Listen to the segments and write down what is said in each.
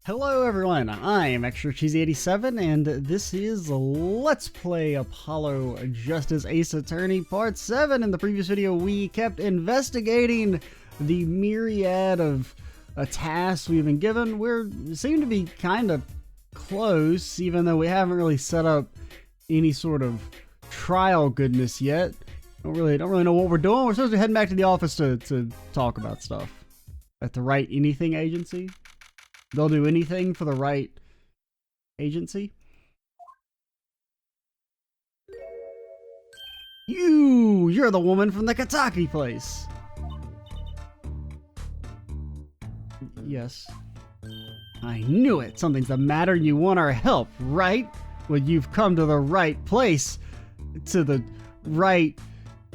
Hello everyone, I am Extra Cheesy 87 and this is Let's Play Apollo Justice Ace Attorney Part 7. In the previous video we kept investigating the myriad of tasks we've been given. We seem to be kind of close, even though we haven't really set up any sort of trial goodness yet. Don't really know what we're doing. We're supposed to be heading back to the office to talk about stuff at the Right Anything Agency. They'll do anything for the right agency. You're the woman from the Kitaki place. Yes. I knew it. Something's the matter and you want our help, right? Well, you've come to the right place. To the right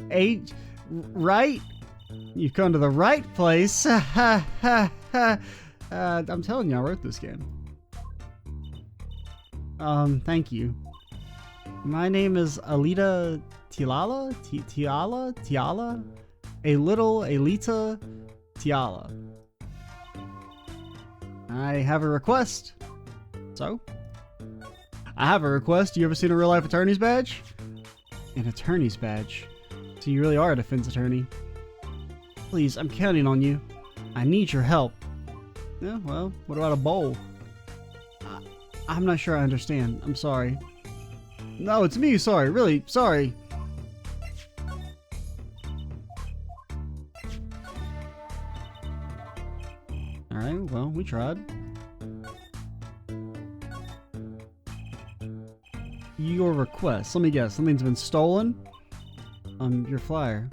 age, right? You've come to the right place. Ha ha ha. I'm telling you, I wrote this game. Thank you. My name is Alita Tiala? Tiala? Alita Tiala. I have a request. So? I have a request. You ever seen a real life attorney's badge? An attorney's badge? So you really are a defense attorney. Please, I'm counting on you. I need your help. Yeah, well, what about a bowl? I'm not sure I understand. I'm sorry. No, it's me. Sorry. Really, sorry. Alright, well, we tried. Your request. Let me guess. Something's been stolen? Your flyer.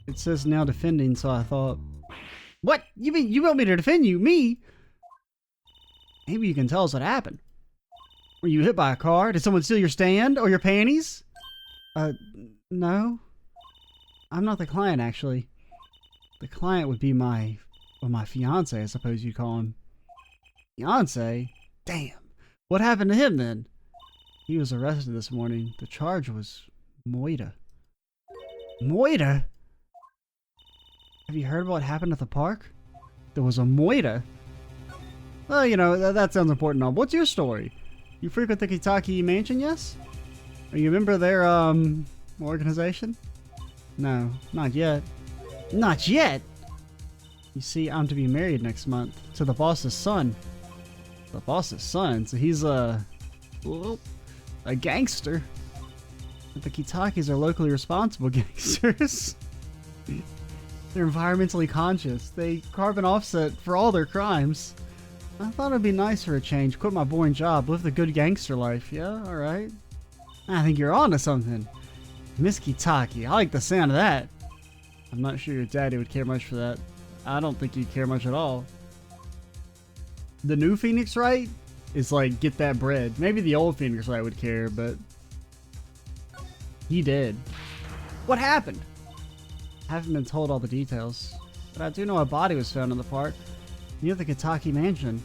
It says now defending, so I thought... What? You mean you want me to defend you? Me? Maybe you can tell us what happened. Were you hit by a car? Did someone steal your stand or your panties? No. I'm not the client, actually. The client would be my fiance, I suppose you'd call him. Fiance? Damn. What happened to him then? He was arrested this morning. The charge was moita. Moita? Have you heard what happened at the park? There was a moita. Well, you know, that sounds important. Now, what's your story? You frequent the Kitaki mansion, yes? Are you a member of their, organization? No, not yet. Not yet? You see, I'm to be married next month to the boss's son. The boss's son? So he's a gangster. But the Kitakis are locally responsible gangsters. They're environmentally conscious. They carbon offset for all their crimes. I thought it'd be nice for a change. Quit my boring job. Live the good gangster life. Yeah, alright. I think you're onto something. Miss Kitaki. I like the sound of that. I'm not sure your daddy would care much for that. I don't think he'd care much at all. The new Phoenix Wright is like, get that bread. Maybe the old Phoenix Wright would care, but... he did. What happened? I haven't been told all the details, but I do know a body was found in the park near the Kitaki mansion.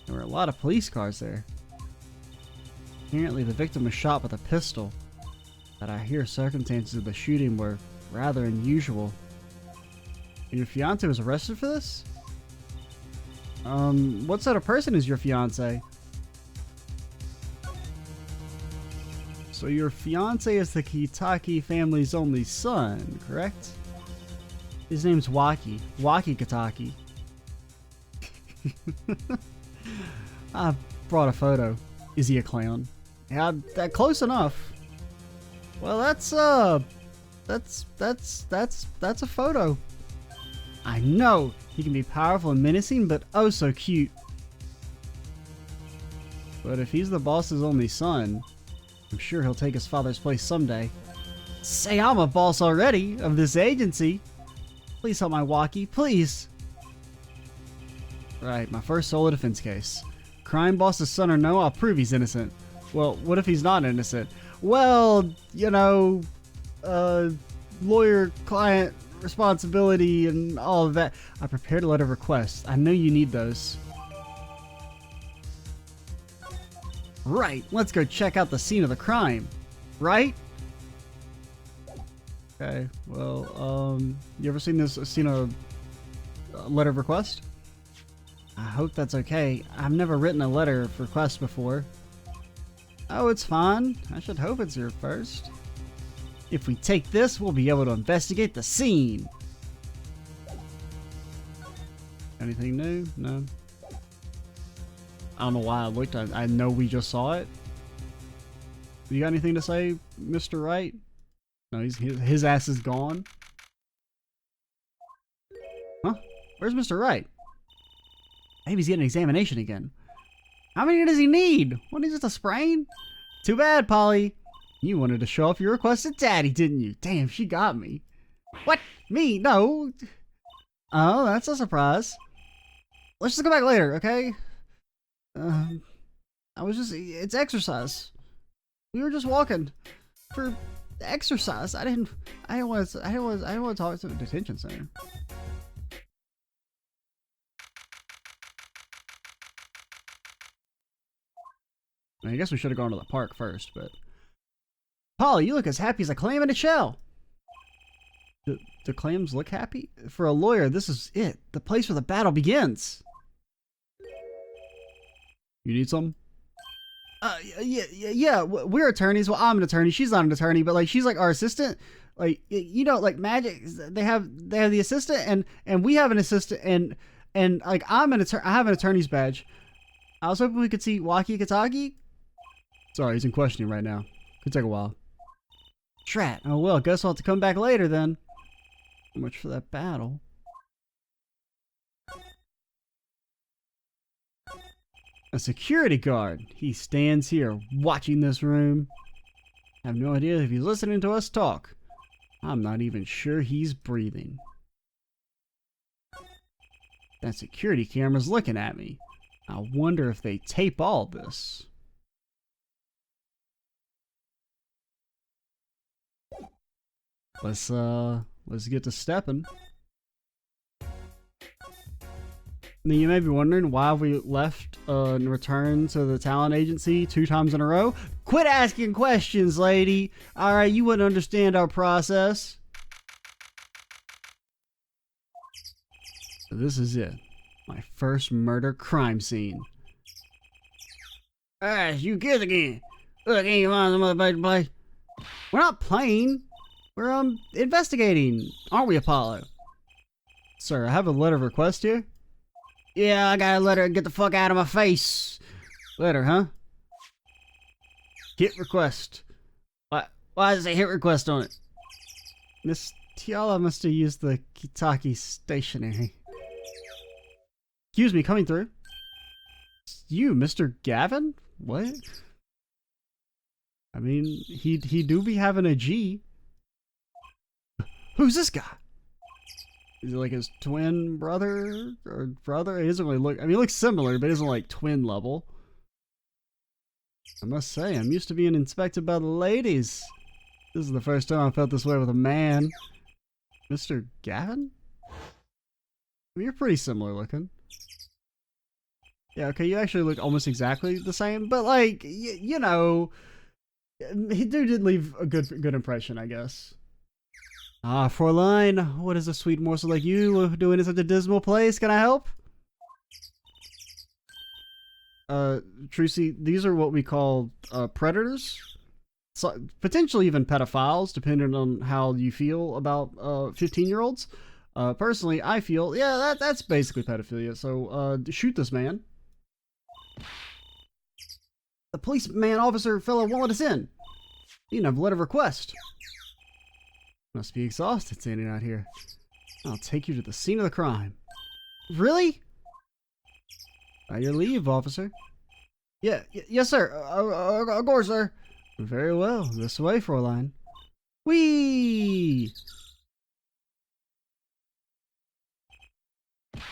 There were a lot of police cars there. Apparently the victim was shot with a pistol, but I hear circumstances of the shooting were rather unusual. And your fiance was arrested for this? What sort of person is your fiance? So your fiance is the Kitaki family's only son, correct? His name's Waki. Waki Kitaki. I brought a photo. Is he a clown? Yeah, that close enough. Well, that's a photo. I know he can be powerful and menacing, but oh so cute. But if he's the boss's only son, I'm sure he'll take his father's place someday. Say, I'm a boss already of this agency. Please help my Waki, please. Right, my first solo defense case. Crime boss's son or no, I'll prove he's innocent. Well, what if he's not innocent? Well, you know, lawyer-client responsibility and all of that. I prepared a letter of request. I know you need those. Right, let's go check out the scene of the crime. Right? Okay, well, you ever seen a letter of request? I hope that's okay. I've never written a letter of request before. Oh, it's fine. I should hope it's your first. If we take this, we'll be able to investigate the scene. Anything new? No. I don't know why I looked. I know we just saw it. You got anything to say, Mr. Wright? No, his ass is gone. Huh? Where's Mr. Wright? Maybe he's getting an examination again. How many does he need? What is it, a sprain? Too bad, Polly. You wanted to show off your request to Daddy, didn't you? Damn, she got me. What? Me? No. Oh, that's a surprise. Let's just go back later, okay? It's exercise. We were just walking for exercise. I didn't want to talk to the detention center. I guess we should have gone to the park first, but... Polly, you look as happy as a clam in a shell. Do clams look happy? For a lawyer, this is it. The place where the battle begins. You need some? Yeah, we're attorneys. Well, I'm an attorney. She's not an attorney, but like she's like our assistant. Like, you know, like Magic, they have the assistant and we have an assistant and like I have an attorney's badge. I was hoping we could see Waki Katagi. Sorry, he's in questioning right now. Could take a while. Drat. Oh well, guess I'll have to come back later then. So much for that battle. A security guard. He stands here watching this room. I have no idea if he's listening to us talk. I'm not even sure he's breathing. That security camera's looking at me. I wonder if they tape all this. Let's get to stepping. Now you may be wondering why we left and returned to the talent agency 2 times in a row. Quit asking questions, lady. Alright, you wouldn't understand our process. So this is it. My first murder crime scene. You kids again. Look, ain't you find some other place to play? We're not playing. We're investigating. Aren't we, Apollo? Sir, I have a letter of request here. Yeah, I got a letter. Get the fuck out of my face. Letter, huh? Hit request. Why does it say hit request on it? Miss Tiala must have used the Kitaki stationery. Excuse me, coming through. You, Mr. Gavin? What? I mean, he do be having a G. Who's this guy? Is it like his twin brother or brother? He doesn't really look. I mean, he looks similar, but he isn't like twin level. I must say, I'm used to being inspected by the ladies. This is the first time I felt this way with a man. Mr. Gavin? I mean, you're pretty similar looking. Yeah, okay, you actually look almost exactly the same, but like, you know, he did leave a good impression, I guess. Ah, Fräulein, what is a sweet morsel like you doing in such a dismal place? Can I help? Trucy, these are what we call predators. So, potentially even pedophiles, depending on how you feel about 15-year-olds. Personally, I feel, yeah, that's basically pedophilia. So, shoot this man. The policeman officer fellow won't let us in. You didn't have a letter of request. Must be exhausted standing out here. I'll take you to the scene of the crime. Really? By your leave, officer. Yes, sir. Of course, sir. Very well. This way, Fräulein. Whee!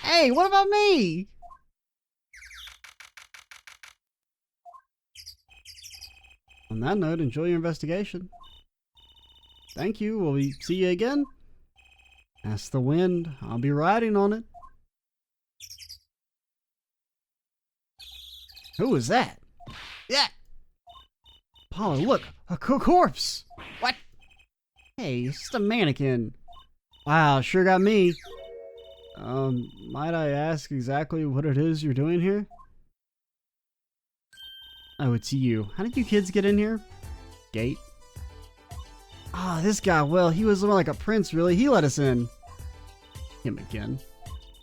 Hey, what about me? On that note, enjoy your investigation. Thank you. Will we see you again? Ask the wind. I'll be riding on it. Who is that? Yeah. Paula, look, a corpse. What? Hey, it's just a mannequin. Wow, sure got me. Might I ask exactly what it is you're doing here? Oh, it's you. How did you kids get in here? Gate? Ah, this guy, well, he was more like a prince, really. He let us in. Him again.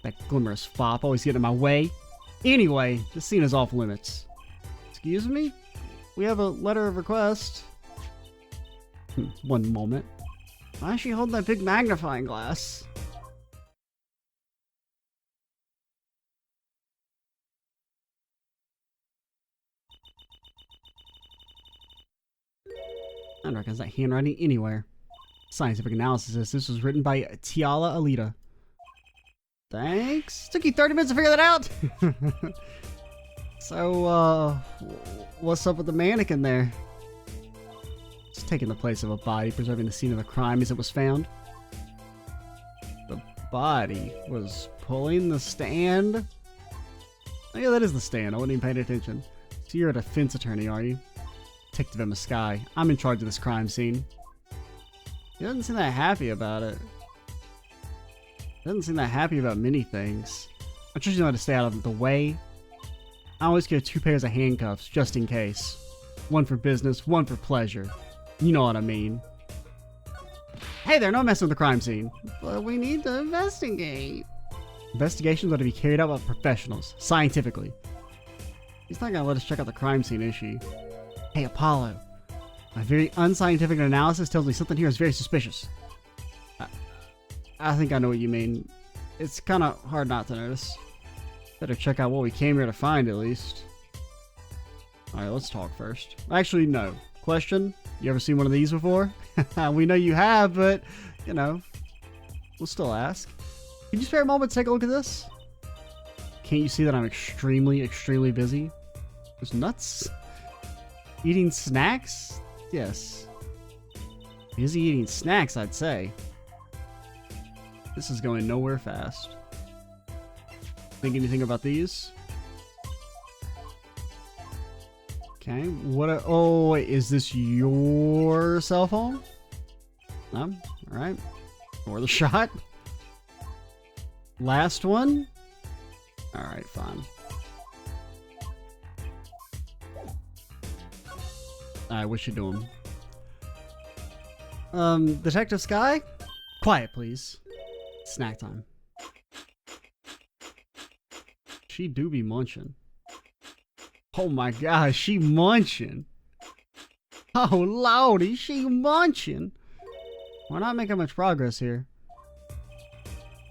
That glimmerous fop always getting in my way. Anyway, this scene is off limits. Excuse me? We have a letter of request. One moment. Why is she holding that big magnifying glass? I don't recognize that handwriting anywhere. Scientific analysis. This was written by Tiala Alita. Thanks. Took you 30 minutes to figure that out. So, what's up with the mannequin there? It's taking the place of a body, preserving the scene of the crime as it was found. The body was pulling the stand. Oh yeah, that is the stand. I wasn't even paying attention. So you're a defense attorney, are you? Detective Emma Skye. I'm in charge of this crime scene. He doesn't seem that happy about it. Doesn't seem that happy about many things. I just know how to stay out of the way. I always carry 2 pairs of handcuffs, just in case. One for business, one for pleasure. You know what I mean. Hey there, no messing with the crime scene. But we need to investigate. Investigations are to be carried out by professionals, scientifically. He's not gonna let us check out the crime scene, is she? Hey, Apollo. My very unscientific analysis tells me something here is very suspicious. I think I know what you mean. It's kind of hard not to notice. Better check out what we came here to find, at least. Alright, let's talk first. Actually, no. Question? You ever seen one of these before? We know you have, but, you know, we'll still ask. Can you spare a moment to take a look at this? Can't you see that I'm extremely, extremely busy? It's nuts. Eating snacks? Yes. Busy eating snacks, I'd say. This is going nowhere fast. Think anything about these? Okay, what oh, wait, is this your cell phone? No? Alright. Or the shot. Last one? Alright, fine. Alright, what you doing? Detective Skye? Quiet, please. Snack time. She do be munching. Oh my gosh, she munching. Oh lordy, she munching. We're not making much progress here.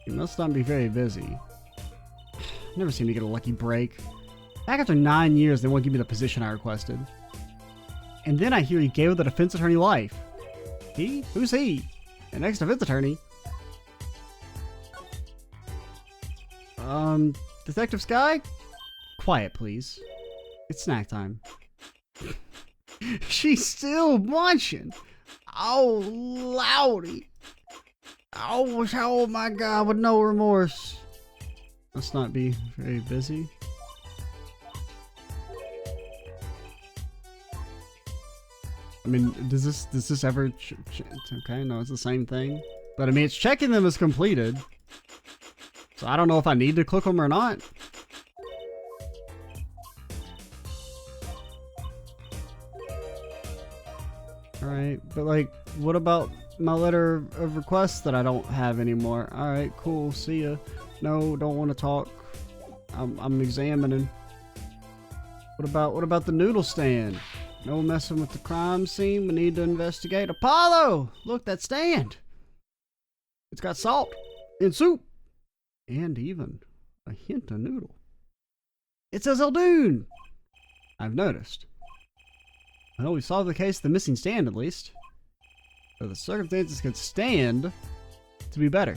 You must not be very busy. Never seem to get a lucky break. Back after 9 years, they won't give me the position I requested. And then I hear he gave the defense attorney life. He? Who's he? An ex-defense attorney? Detective Skye? Quiet, please. It's snack time. She's still munching. Oh, lordy. Oh my god, with no remorse. Let's not be very busy. I mean, does this ever okay, no, it's the same thing. But I mean, it's checking them as completed. So I don't know if I need to click them or not. Alright, but like, what about my letter of request that I don't have anymore? Alright, cool, see ya. No, don't want to talk. I'm examining. What about the noodle stand? No messing with the crime scene. We need to investigate. Apollo! Look, that stand. It's got salt and soup. And even a hint of noodle. It says Eldoon! I've noticed. Well, we solved the case of the missing stand, at least. So the circumstances could stand to be better.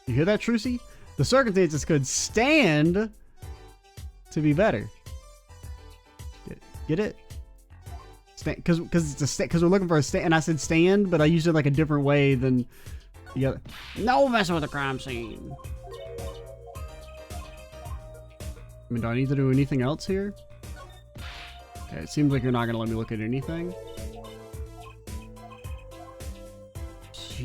You hear that, Trucy? The circumstances could stand to be better. Get it? Because we're looking for a stand, and I said stand, but I used it like a different way than the other. No messing with the crime scene. I mean, do I need to do anything else here? Okay, it seems like you're not gonna let me look at anything.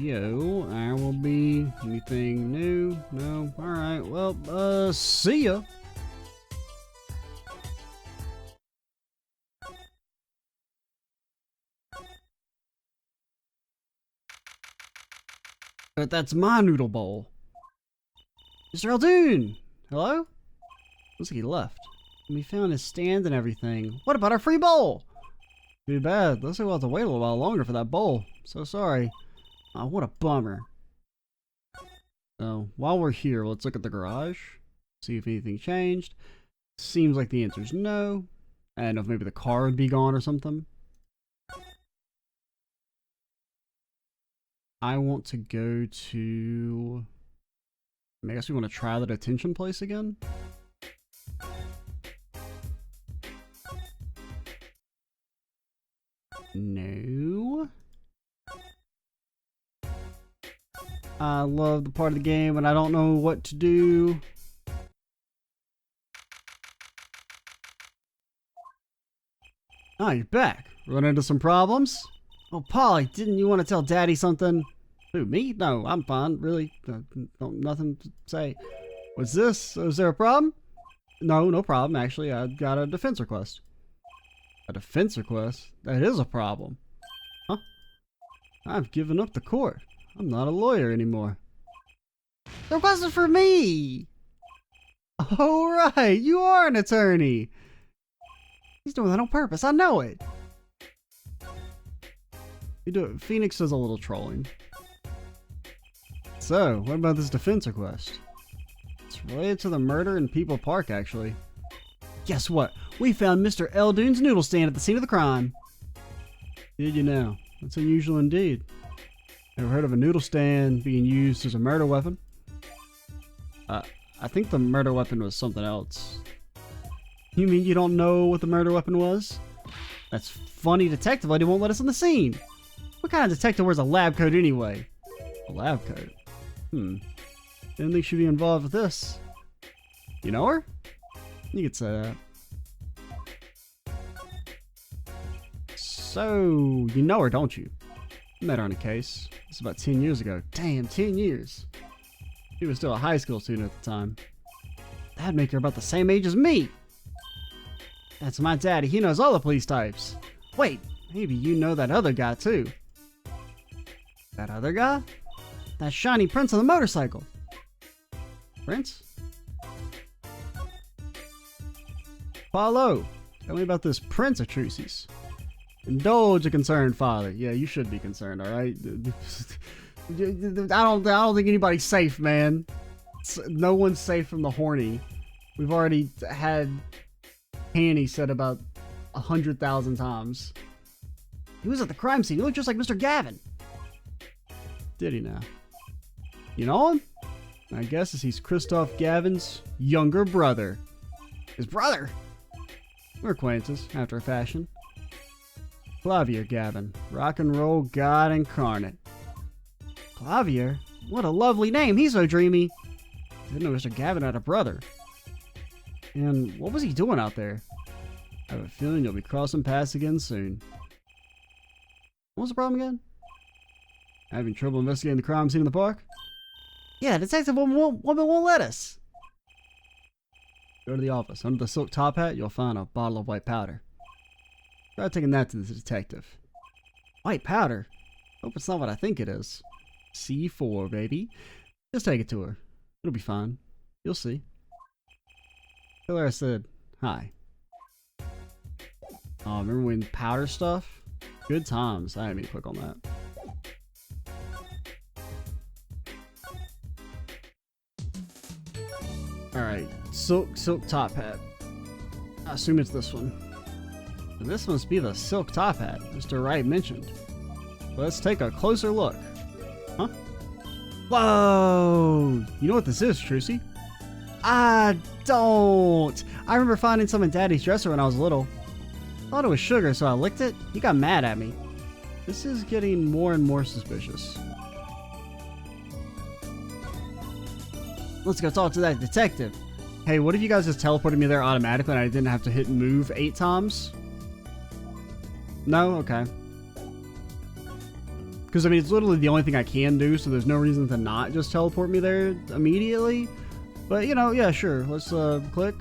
Yo, there will be anything new? No? Alright, well, see ya. But that's my noodle bowl. Mr. Eldoon! Hello? Looks like he left. And we found his stand and everything. What about our free bowl? Too bad. Looks like we'll have to wait a little while longer for that bowl. So sorry. Oh, what a bummer. So, while we're here, let's look at the garage. See if anything changed. Seems like the answer's no. And if maybe the car would be gone or something. I want to go to... I guess we want to try the detention place again. No. I love the part of the game and I don't know what to do. Oh, you're back. Run into some problems? Oh, Polly, didn't you want to tell Daddy something? Who, me? No, I'm fine. Really? Nothing to say. What's this? Is there a problem? No, no problem. Actually, I got a defense request. A defense request? That is a problem. Huh? I've given up the court. I'm not a lawyer anymore. The request is for me! Oh, right. You are an attorney. He's doing that on purpose. I know it. Phoenix does a little trolling. So, what about this defense request? It's related to the murder in People Park, actually. Guess what? We found Mr. Eldoon's noodle stand at the scene of the crime. Did you know? That's unusual indeed. Ever heard of a noodle stand being used as a murder weapon? I think the murder weapon was something else. You mean you don't know what the murder weapon was? That's funny, detective lady won't let us on the scene. What kind of detective wears a lab coat anyway? A lab coat? Didn't think she'd be involved with this. You know her? You could say that. So, you know her, don't you? Met her on a case. It's about 10 years ago. Damn, 10 years. She was still a high school student at the time. That'd make her about the same age as me. That's my daddy. He knows all the police types. Wait, maybe you know that other guy too. That other guy? That shiny prince on the motorcycle. Prince? Paulo, tell me about this Prince of Trucy's. Indulge a concerned father. Yeah, you should be concerned, alright? I don't think anybody's safe, man. No one's safe from the horny. We've already had Hanny said about 100,000 times. He was at the crime scene. He looked just like Mr. Gavin. Did he now? You know him? My guess is he's Christoph Gavin's younger brother. His brother? We're acquaintances, after a fashion. Clavier Gavin, rock and roll god incarnate. Clavier? What a lovely name. He's so dreamy. Didn't know Mr. Gavin had a brother. And what was he doing out there? I have a feeling you'll be crossing paths again soon. What was the problem again? Having trouble investigating the crime scene in the park? Yeah, detective woman won't let us. Go to the office. Under the silk top hat, you'll find a bottle of white powder. Try taking that to the detective. White powder? Hope it's not what I think it is. C4, baby. Just take it to her. It'll be fine. You'll see. Tell her I said hi. Oh, remember when powder stuff? Good times. I didn't mean to click on that. Alright, silk top hat. I assume it's this one. And this must be the silk top hat Mr. Wright mentioned. Let's take a closer look. Huh? Whoa! You know what this is, Trucy? I don't! I remember finding some in Daddy's dresser when I was little. Thought it was sugar, so I licked it. He got mad at me. This is getting more and more suspicious. Let's go talk to that detective. Hey, what if you guys just teleported me there automatically and I didn't have to hit move 8 times? No? Okay. Because, I mean, it's literally the only thing I can do, so there's no reason to not just teleport me there immediately. But, you know, yeah, sure. Let's click.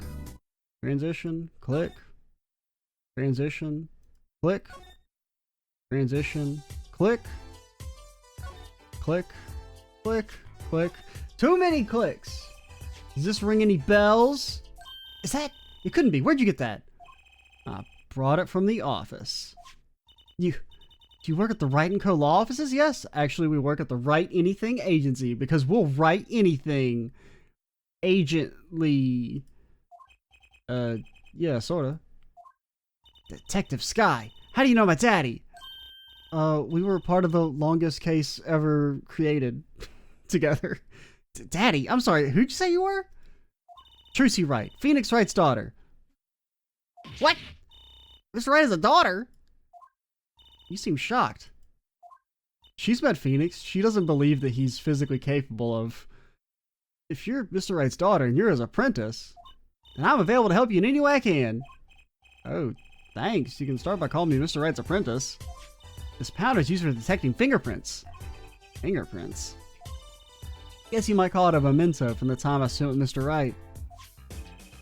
Transition. Click. Transition. Click. Transition. Click. Click. Click. Click. Too many clicks. Does this ring any bells? Is that... It couldn't be. Where'd you get that? I brought it from the office. Do you work at the Wright & Co. law offices? Yes, actually we work at the Write Anything Agency because we'll write anything agently. Yeah, sorta. Detective Sky, how do you know my daddy? We were part of the longest case ever created together. Daddy? I'm sorry, who'd you say you were? Trucy Wright, Phoenix Wright's daughter. What? Mr. Wright has a daughter? You seem shocked. She's met Phoenix. She doesn't believe that he's physically capable of... If you're Mr. Wright's daughter and you're his apprentice, then I'm available to help you in any way I can. Oh, thanks. You can start by calling me Mr. Wright's apprentice. This powder is used for detecting fingerprints. Fingerprints? Guess you might call it a memento from the time I spent with Mr. Wright.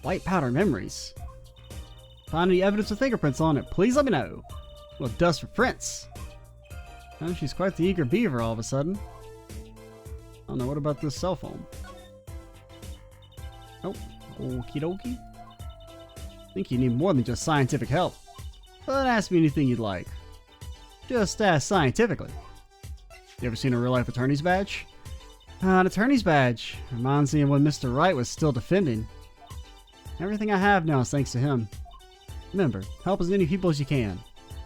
White powder memories. Find any evidence with fingerprints on it, please let me know. Well, dust for prints. Oh, she's quite the eager beaver all of a sudden. I don't know, what about this cell phone? Oh, okie dokie. I think you need more than just scientific help. But ask me anything you'd like. Just ask scientifically. You ever seen a real life attorney's badge? An attorney's badge. Reminds me of when Mr. Wright was still defending. Everything I have now is thanks to him. Remember, help as many people as you can.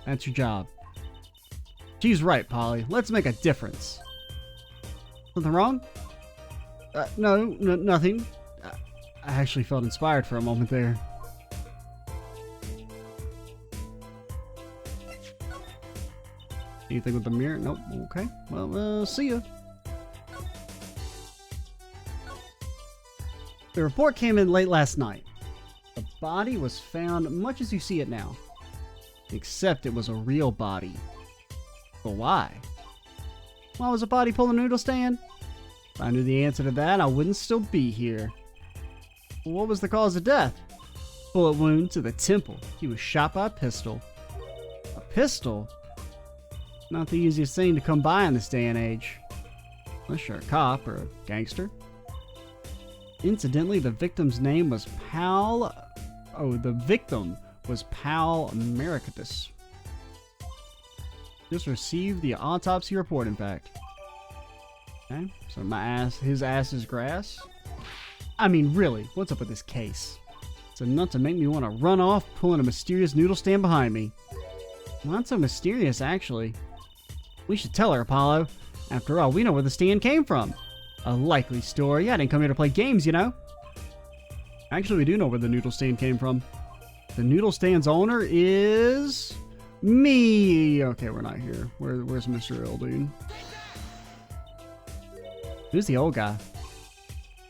That's your job. She's right, Polly. Let's make a difference. Something wrong? No, nothing. I actually felt inspired for a moment there. Anything with the mirror? Nope. Okay. Well, see ya. The report came in late last night. The body was found much as you see it now. Except it was a real body. But why? Why was a body pulling a noodle stand? If I knew the answer to that, I wouldn't still be here. What was the cause of death? Bullet wound to the temple. He was shot by a pistol. A pistol? Not the easiest thing to come by in this day and age. Unless you're a cop or a gangster. Incidentally, the victim's name was Pal... Oh, the victim was Pal Americatus. Just received the autopsy report, in fact. Okay, so his ass is grass. I mean, really, what's up with this case? It's enough to make me want to run off, pulling a mysterious noodle stand behind me. Not so mysterious, actually. We should tell her, Apollo. After all, we know where the stand came from. A likely story. I didn't come here to play games, you know. Actually, we do know where the noodle stand came from. The noodle stand's owner is... me! Okay, we're not here. Where's Mr. Eldoon? Who's the old guy?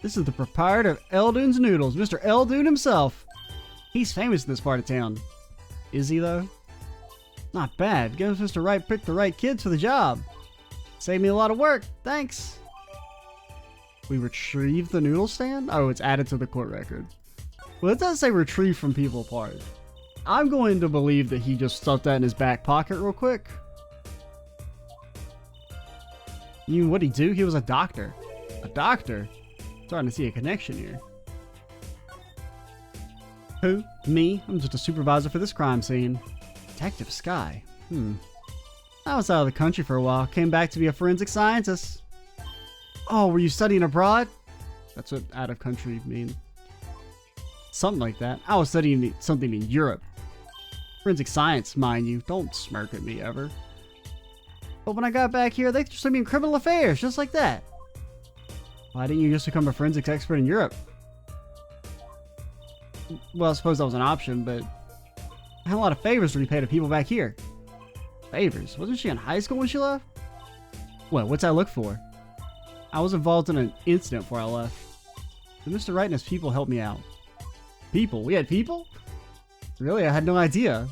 This is the proprietor of Eldoon's Noodles, Mr. Eldoon himself. He's famous in this part of town. Is he, though? Not bad. Guess Mr. Wright picked the right kids for the job. Saved me a lot of work. Thanks. We retrieved the noodle stand? Oh, it's added to the court record. Well, it does say retrieve from people apart. I'm going to believe that he just stuffed that in his back pocket real quick. What'd he do? He was a doctor. A doctor? Starting to see a connection here. Who? Me? I'm just a supervisor for this crime scene. Detective Sky. I was out of the country for a while. Came back to be a forensic scientist. Oh, were you studying abroad? That's what out of country means. Something like that. I was studying something in Europe. Forensic science, mind you. Don't smirk at me ever. But when I got back here, they threw me in criminal affairs, just like that. Why didn't you just become a forensics expert in Europe? Well, I suppose that was an option, but I had a lot of favors to repay to people back here. Favors? Wasn't she in high school when she left? Well, what's I look for? I was involved in an incident before I left. But Mr. Wright and his people helped me out. People? We had people? Really? I had no idea.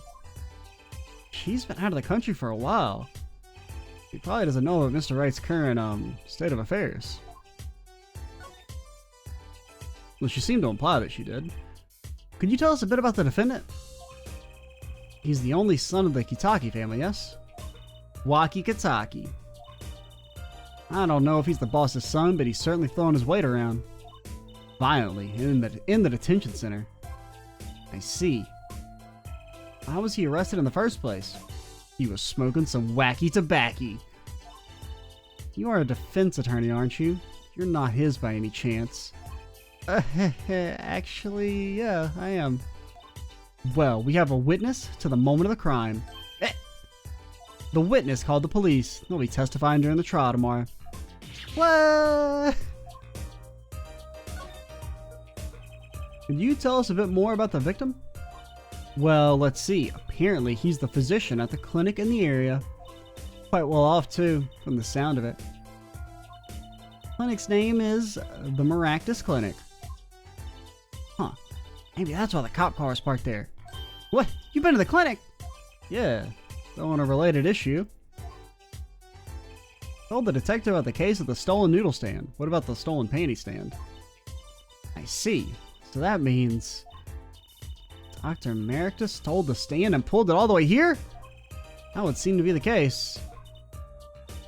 She's been out of the country for a while. He probably doesn't know about Mr. Wright's current, state of affairs. Well, she seemed to imply that she did. Could you tell us a bit about the defendant? He's the only son of the Kitaki family, yes? Waki Kitaki. I don't know if he's the boss's son, but he's certainly throwing his weight around. Violently, in the detention center. I see. How was he arrested in the first place? He was smoking some wacky tobacco. You are a defense attorney, aren't you? You're not his by any chance. Actually, yeah, I am. Well, we have a witness to the moment of the crime. The witness called the police. They'll be testifying during the trial tomorrow. What? Can you tell us a bit more about the victim? Well, let's see. Apparently, he's the physician at the clinic in the area. Quite well off, too, from the sound of it. The clinic's name is the Maractus Clinic. Huh. Maybe that's why the cop car is parked there. What? You've been to the clinic? Yeah. Though on a related issue. Told the detective about the case of the stolen noodle stand. What about the stolen panty stand? I see. So that means Dr. Maractus stole the stand and pulled it all the way here? That would seem to be the case.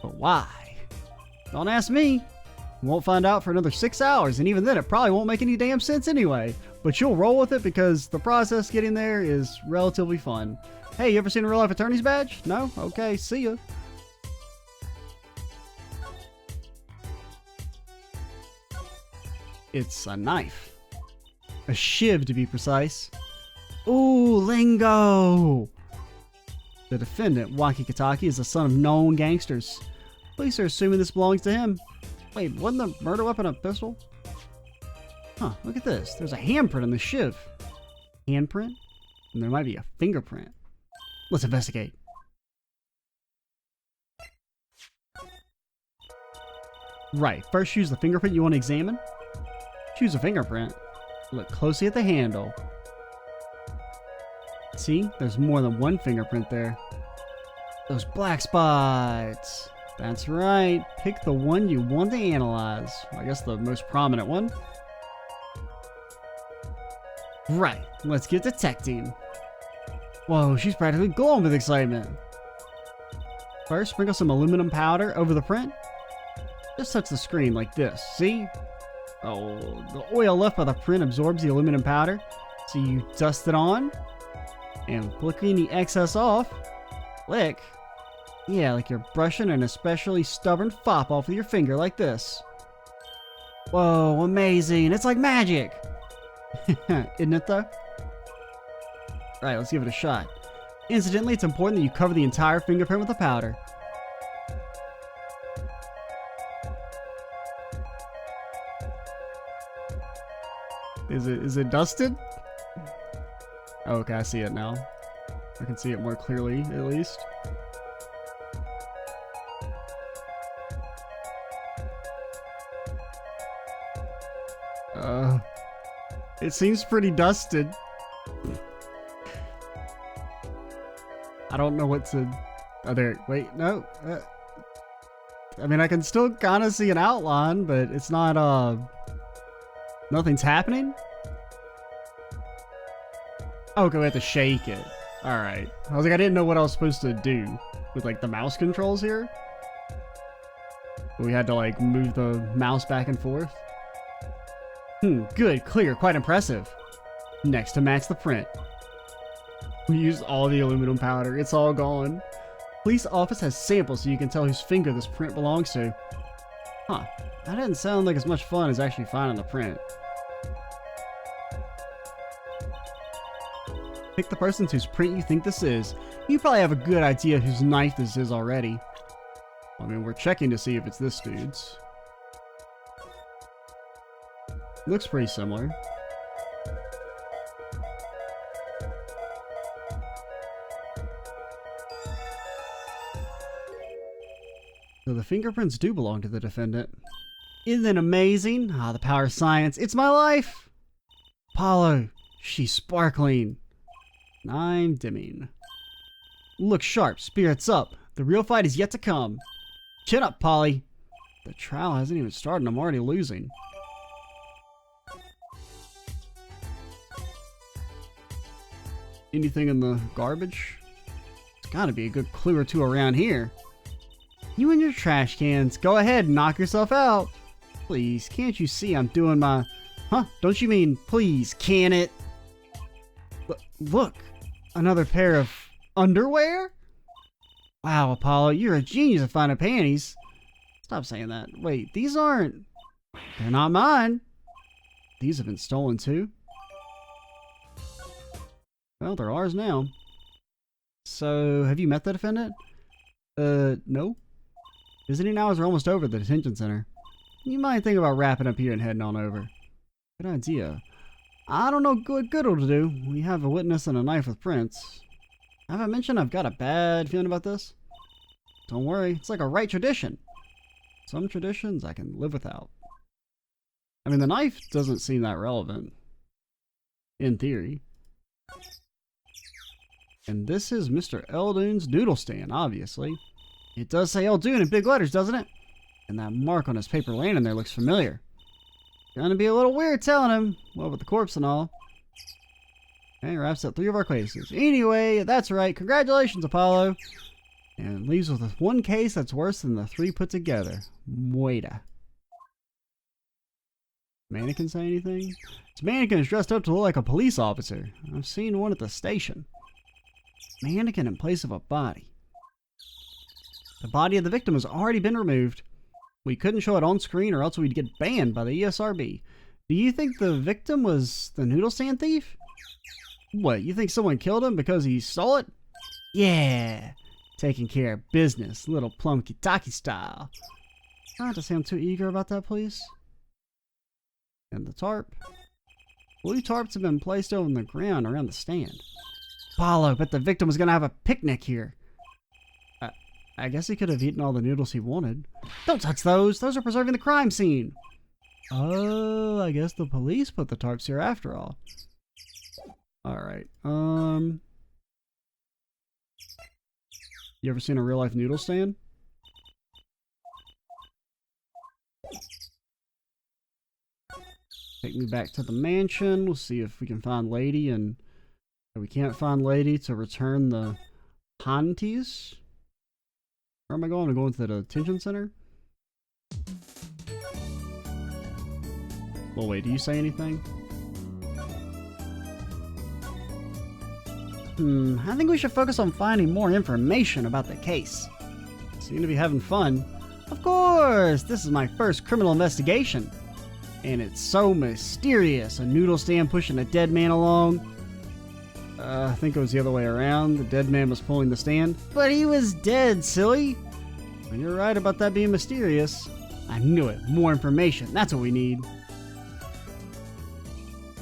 But why? Don't ask me. Won't find out for another 6 hours, and even then it probably won't make any damn sense anyway. But you'll roll with it because the process getting there is relatively fun. Hey, you ever seen a real life attorney's badge? No? Okay, see ya. It's a knife. A shiv, to be precise. Ooh, lingo! The defendant, Waki Kitaki, is the son of known gangsters. Police are assuming this belongs to him. Wait, wasn't the murder weapon a pistol? Huh, look at this. There's a handprint on the shiv. Handprint? And there might be a fingerprint. Let's investigate. Right, first choose the fingerprint you want to examine. Choose a fingerprint. Look closely at the handle. See, there's more than one fingerprint there. Those black spots. That's right. Pick the one you want to analyze. I guess the most prominent one. Right, let's get detecting. Whoa, she's practically glowing with excitement. First, sprinkle some aluminum powder over the print. Just touch the screen like this, see? Oh, the oil left by the print absorbs the aluminum powder. So you dust it on. And flicking the excess off. Lick. Yeah, like you're brushing an especially stubborn fop off with your finger like this. Whoa, amazing. It's like magic. Isn't it though? Alright, let's give it a shot. Incidentally, it's important that you cover the entire fingerprint with the powder. Is it dusted? Oh, okay, I see it now. I can see it more clearly, at least. It seems pretty dusted. I don't know what to... Oh, there. Wait, no. I mean, I can still kind of see an outline, but it's not, nothing's happening? Oh, okay, we have to shake it. Alright. I was like, I didn't know what I was supposed to do with, like, the mouse controls here. We had to, like, move the mouse back and forth. Good, clear, quite impressive. Next, to match the print. We used all the aluminum powder. It's all gone. Police office has samples so you can tell whose finger this print belongs to. Huh. That didn't sound like as much fun as actually finding the print. Pick the person whose print you think this is. You probably have a good idea whose knife this is already. I mean, we're checking to see if it's this dude's. Looks pretty similar. So the fingerprints do belong to the defendant. Isn't it amazing? Ah, the power of science. It's my life! Apollo, she's sparkling. I'm dimming. Look sharp, spirits up. The real fight is yet to come. Chin up, Polly. The trial hasn't even started and I'm already losing. Anything in the garbage? There's gotta be a good clue or two around here. You and your trash cans, go ahead and knock yourself out. Please, can't you see I'm doing my... Huh? Don't you mean, please, can it? Look, another pair of underwear? Wow, Apollo, you're a genius at finding panties. Stop saying that. Wait, these aren't... They're not mine. These have been stolen too. Well, they're ours now. So, have you met the defendant? No. Visiting hours are almost over at the detention center. You might think about wrapping up here and heading on over. Good idea. I don't know what good it'll do. We have a witness and a knife with prints. Have I mentioned I've got a bad feeling about this? Don't worry, it's like a right tradition. Some traditions I can live without. I mean, the knife doesn't seem that relevant. In theory. And this is Mr. Eldoon's noodle stand, obviously. It does say Eldoon in big letters, doesn't it? And that mark on his paper lantern there looks familiar. Gonna be a little weird telling him. Well, with the corpse and all. Okay, wraps up 3 of our cases. Anyway, that's right. Congratulations, Apollo. And leaves with one case that's worse than the 3 put together. Mueda. Mannequin say anything? This mannequin is dressed up to look like a police officer. I've seen one at the station. Mannequin in place of a body. The body of the victim has already been removed. We couldn't show it on screen or else we'd get banned by the ESRB. Do you think the victim was the noodle stand thief? What, you think someone killed him because he stole it? Yeah, taking care of business, little plumky taki style. Not to sound too eager about that, please. And the tarp. Blue tarps have been placed over the ground around the stand. Apollo, but the victim was going to have a picnic here. I guess he could have eaten all the noodles he wanted. Don't touch those! Those are preserving the crime scene! Oh, I guess the police put the tarps here after all. Alright, You ever seen a real-life noodle stand? Take me back to the mansion. We'll see if we can find Lady, and if we can't find Lady, to return the panties. Where am I going? I'm going to the detention center? Well, wait, do you say anything? I think we should focus on finding more information about the case. Seem to be having fun. Of course! This is my first criminal investigation. And it's so mysterious. A noodle stand pushing a dead man along. I think it was the other way around. The dead man was pulling the stand. But he was dead, silly! And you're right about that being mysterious. I knew it. More information. That's what we need.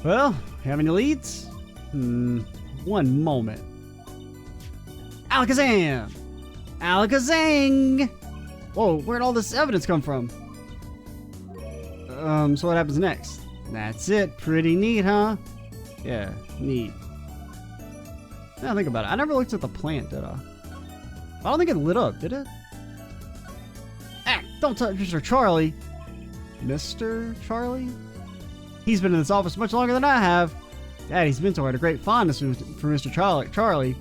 Well, have any leads? One moment. Alakazam! Alakazang! Whoa, where'd all this evidence come from? So what happens next? That's it. Pretty neat, huh? Yeah, neat. Now think about it. I never looked at the plant, did I? I don't think it lit up, did it? Ah, don't touch Mr. Charlie. Mr. Charlie? He's been in this office much longer than I have. Daddy's mentor had a great fondness for Mr. Charlie.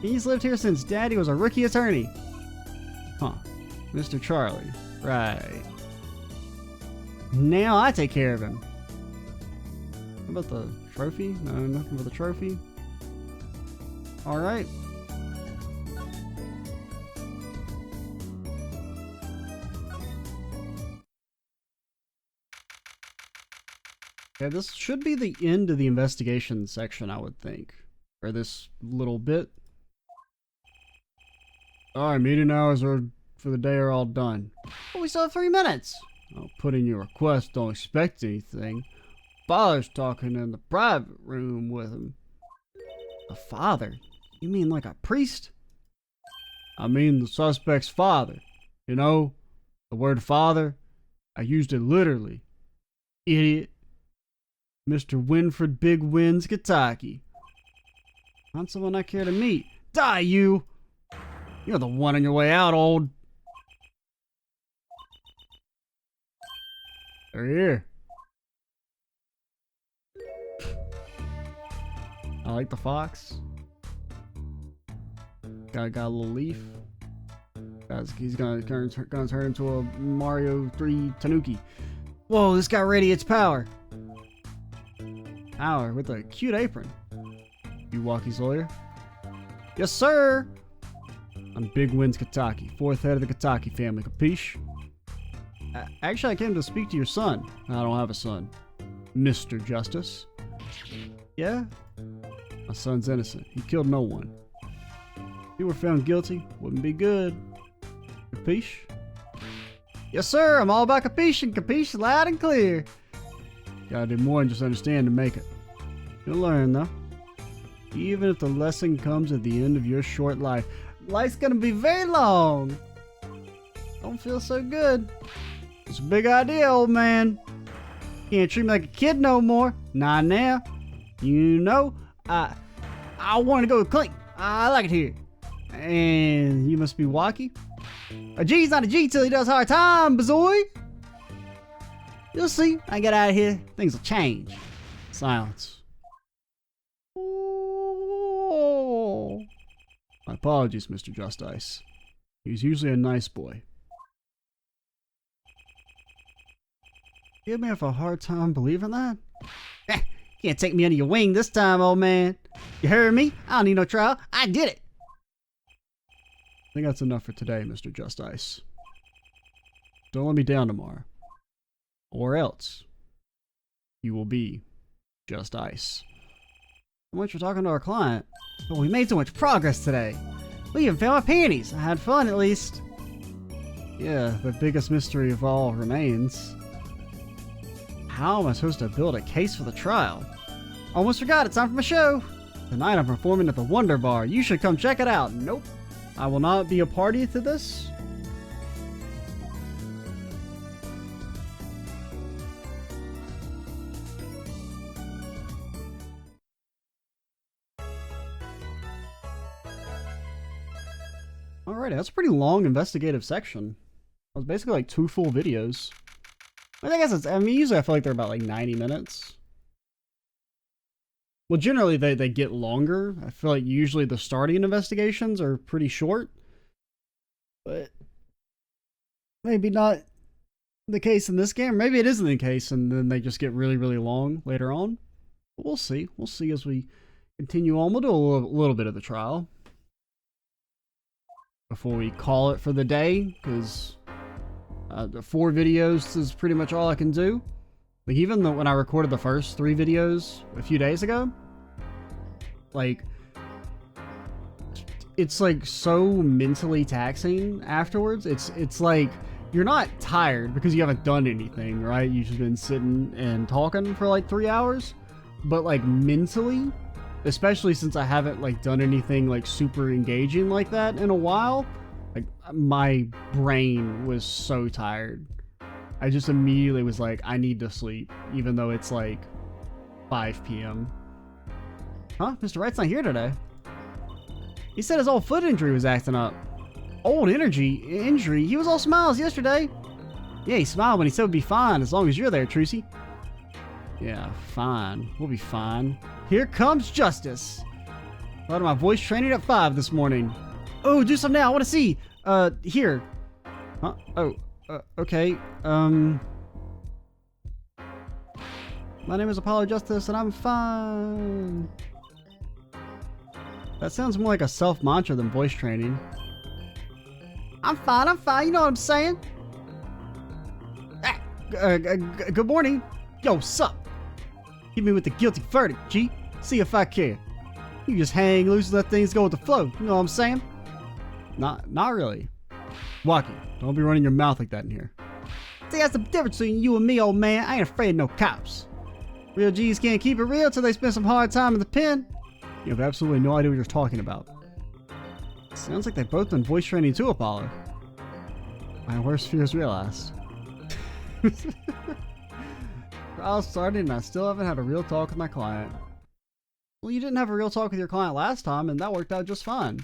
He's lived here since Daddy was a rookie attorney. Huh. Mr. Charlie. Right. Now I take care of him. What about the trophy? No, nothing but the trophy. Alright. Yeah, this should be the end of the investigation section, I would think. Or this little bit. Alright, meeting hours for the day are all done. But we still have 3 minutes. I'll put in your request, don't expect anything. Father's talking in the private room with him. A father? You mean like a priest? I mean the suspect's father. You know, the word father, I used it literally. Idiot. Mr. Winfred Big Wins Kataki. Not someone I care to meet. Die, you! You're the one on your way out, old... They're here. I like the fox. Got a little leaf. He's gonna turn into a Mario 3 Tanuki. Whoa, this guy radiates power. Power with a cute apron. You Walkie's lawyer? Yes, sir! I'm Big Wins Kataki, fourth head of the Kataki family, capiche? Actually, I came to speak to your son. I don't have a son. Mr. Justice. Yeah? My son's innocent. He killed no one. If he were found guilty, wouldn't be good. Capiche? Yes, sir! I'm all about capiche and capiche loud and clear. Gotta do more than just understand to make it. You'll learn, though. Even if the lesson comes at the end of your short life. Life's gonna be very long. Don't feel so good. It's a big idea, old man. Can't treat me like a kid no more. Not now. You know, I want to go clean. I like it here. And you must be Walkie. A G's not a G till he does hard time, bazoy. You'll see. I get out of here. Things will change. Silence. Oh. My apologies, Mr. Justice. He's usually a nice boy. You may have a hard time believing that? Can't take me under your wing this time, old man. You heard me? I don't need no trial. I did it. I think that's enough for today, Mr. Justice. Don't let me down tomorrow. Or else, you will be just ice. So much for talking to our client. But we made so much progress today. We even found my panties. I had fun, at least. Yeah, the biggest mystery of all remains. How am I supposed to build a case for the trial? Almost forgot, it's time for my show. Tonight I'm performing at the Wonder Bar. You should come check it out. Nope. I will not be a party to this. Alright, that's a pretty long investigative section. It was basically like 2 full videos. I guess it's, I mean, usually I feel like they're about like 90 minutes. Well, generally they get longer. I feel like usually the starting investigations are pretty short. But maybe not the case in this game. Maybe it isn't the case and then they just get really, really long later on. But we'll see. We'll see as we continue on. We'll do a little bit of the trial before we call it for the day, because the 4 videos is pretty much all I can do. Like, even though when I recorded the first 3 videos a few days ago, like, it's like so mentally taxing afterwards. It's like you're not tired because you haven't done anything, right? You've just been sitting and talking for like 3 hours, but like mentally, especially since I haven't like done anything like super engaging like that in a while, like my brain was so tired. I just immediately was like, I need to sleep, even though it's like 5 p.m. Huh? Mr. Wright's not here today. He said his old foot injury was acting up. Old injury? He was all smiles yesterday. Yeah, he smiled when he said we'd be fine as long as you're there, Trucy. Yeah, fine. We'll be fine. Here comes Justice. I had my voice training at 5 this morning. Oh, do something now. I want to see. Here. Huh? Oh, okay. My name is Apollo Justice, and I'm fine. That sounds more like a self-mantra than voice training. I'm fine, you know what I'm saying? Good morning. Yo, sup? Hit me with the guilty verdict, G. See if I care. You just hang loose and let things go with the flow, you know what I'm saying? Not really. Walkie, don't be running your mouth like that in here. See, that's the difference between you and me, old man. I ain't afraid of no cops. Real G's can't keep it real till they spend some hard time in the pen. You have absolutely no idea what you're talking about. Sounds like they've both been voice training too, Apollo. My worst fears realized. Trial started and I still haven't had a real talk with my client. Well, you didn't have a real talk with your client last time and that worked out just fine.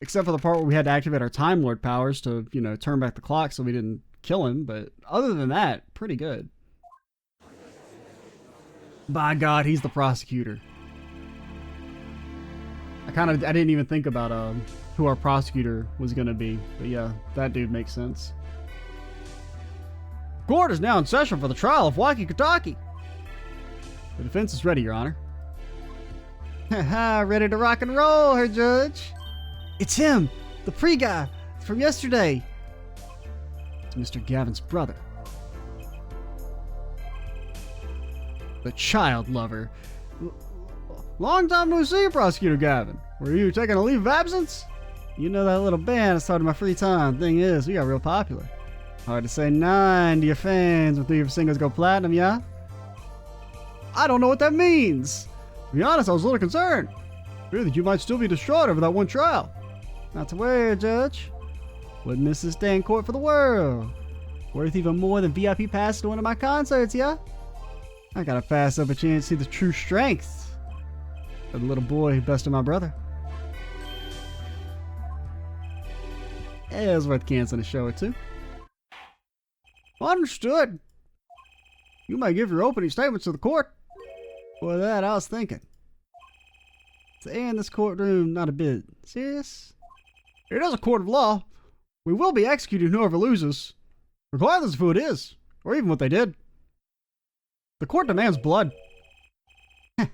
Except for the part where we had to activate our Time Lord powers to, you know, turn back the clock so we didn't kill him, but other than that, pretty good. By God, he's the prosecutor. I didn't even think about who our prosecutor was gonna be, but yeah, that dude makes sense. Court is now in session for the trial of Waki Kataki. The defense is ready, Your Honor. Haha, ready to rock and roll, Her Judge. It's him, the pre-guy from yesterday. It's Mr. Gavin's brother. The child lover. Long time no see, Prosecutor Gavin. Were you taking a leave of absence? You know that little band I started in my free time. Thing is, we got real popular. Hard to say nine to your fans when 3 of your singles go platinum, yeah? I don't know what that means. To be honest, I was a little concerned. Fear that you might still be distraught over that one trial. Not to worry, Judge. Wouldn't miss this day in court for the world. Worth even more than VIP pass to one of my concerts, yeah? I gotta pass up a chance to see the true strength of the little boy who bested my brother. Yeah, it was worth canceling a show or two. Understood. You may give your opening statements to the court. For that, I was thinking. Stay in this courtroom not a bit serious. It is a court of law. We will be executing whoever loses, regardless of who it is, or even what they did. The court demands blood.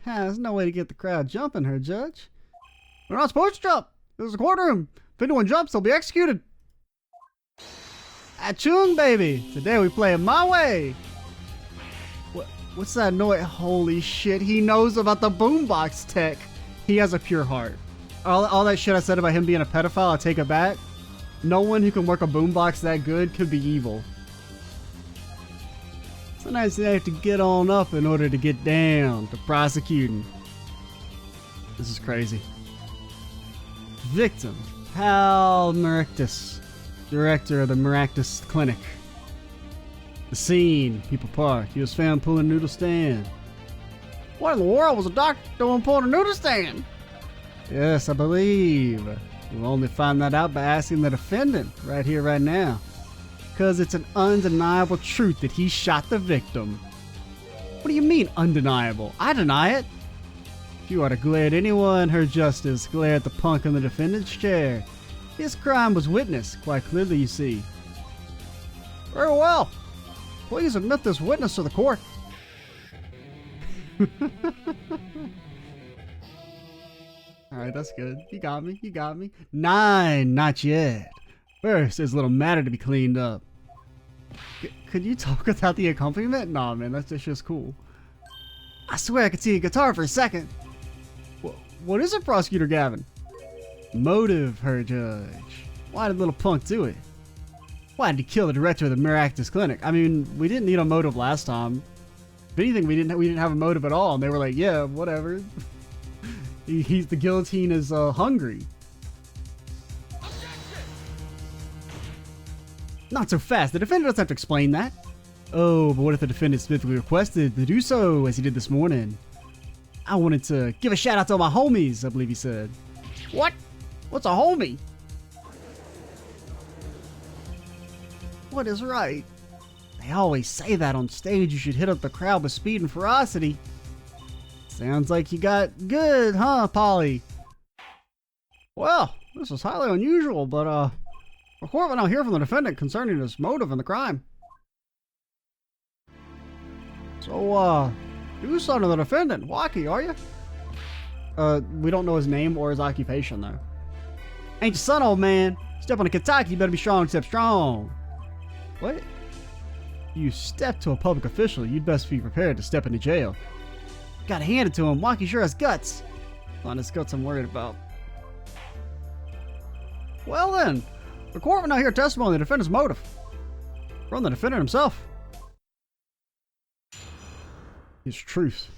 There's no way to get the crowd jumping, Her Judge. We're not supposed to jump. This is a courtroom. If anyone jumps, they'll be executed. Achung, baby. Today we play it my way. What's that noise? Holy shit, he knows about the boombox tech. He has a pure heart. All that shit I said about him being a pedophile, I take it back. No one who can work a boombox that good could be evil. Sometimes they have to get on up in order to get down to prosecuting. This is crazy. Victim, Hal Maractus, director of the Maractus Clinic. The scene, People Park. He was found pulling a noodle stand. What in the world was a doctor doing pulling a noodle stand? Yes, I believe. You'll only find that out by asking the defendant right here, right now. Because it's an undeniable truth that he shot the victim. What do you mean, undeniable? I deny it. If you are to glare at anyone, Her Justice, glare at the punk in the defendant's chair. His crime was witnessed, quite clearly, you see. Very well. Please admit this witness to the court. Alright, that's good. You got me. You got me. 9, not yet. First, there's a little matter to be cleaned up. Could you talk without the accompaniment? Nah, man, that's just cool. I swear I could see a guitar for a second. What is it, Prosecutor Gavin? Motive, Her Judge. Why did little punk do it? Why did he kill the director of the Maractus Clinic? I mean, we didn't need a motive last time. If anything, we didn't have a motive at all, and they were like, yeah, whatever. The guillotine is hungry. Not so fast. The defendant doesn't have to explain that. Oh, but what if the defendant specifically requested to do so, as he did this morning? I wanted to give a shout out to all my homies, I believe he said. What? What's a homie? What is right? They always say that on stage you should hit up the crowd with speed and ferocity. Sounds like you got good, huh, Polly? Well, this is highly unusual, but the court will now hear from the defendant concerning his motive in the crime. So, you son of the defendant, Waki, are you? We don't know his name or his occupation, though. Ain't your son, old man. Step on a Kataki, you better be strong, step strong. What? You step to a public official, you'd best be prepared to step into jail. Gotta hand it to him, Waki sure has guts. Not his guts I'm worried about. Well then, the court will now hear testimony of the defendant's motive. From the defendant himself. His truth.